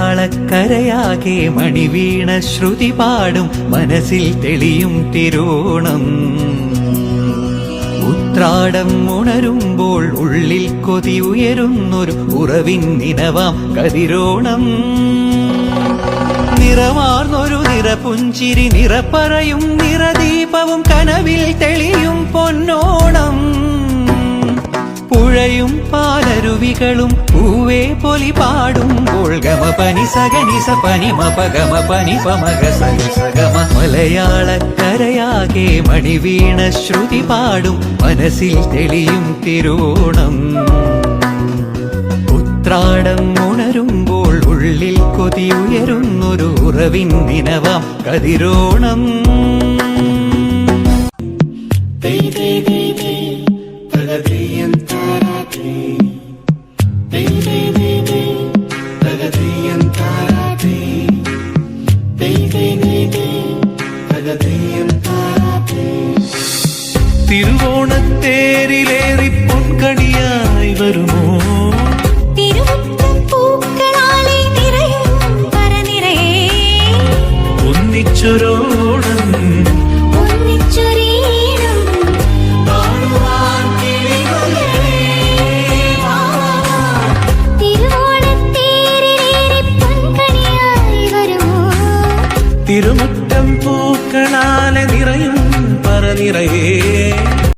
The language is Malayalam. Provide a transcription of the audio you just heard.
മലയാളക്കരയാകെ മണിവീണ ശ്രുതി പാടും മനസ്സിൽ തെളിയും തിരുവോണം. ഉത്രാടം ഉണരുമ്പോൾ ഉള്ളിൽ കൊതി ഉയരുന്നൊരു ഉറവിൻ നിനവാം കതിരോണം. നിറമാർന്നൊരു നിറപുഞ്ചിരി നിറപ്പറയും നിറദീപവും കനവിൽ തെളിയും പൊന്നോണം. പുഴയും പാലരുവികളും പൂവേ പൊലി പാടുമ്പോൾ ഗമപനി സഗനിസ പനി മപഗമ പനി പമഗ സഗമ. മലയാളക്കരയാകെ മണിവീണ ശ്രുതി പാടും മനസ്സിൽ തെളിയും തിരുവോണം. ഉത്രാടം ഉണരുമ്പോൾ ഉള്ളിൽ കൊതി ഉയരുന്നൊരു ഉറവിൻ നിനവാം കതിരോണം. തിരുവോണത്തേരിലേറി പൊൻകണിയായി വരുമോ? തിരുമുറ്റപ്പൂക്കളാലെ നിറയും പരനിറയേ ഒന്നിച്ചൊരോണം ഒന്നിച്ചൊരീണം പാടുവാൻ കിളികളേ. തിരുവോണത്തേരിലേറി പൊൻകണിയായി വരുമോ? തിരുമുറ്റം പൂക്കളാലെ നിറയും പറനിറയേ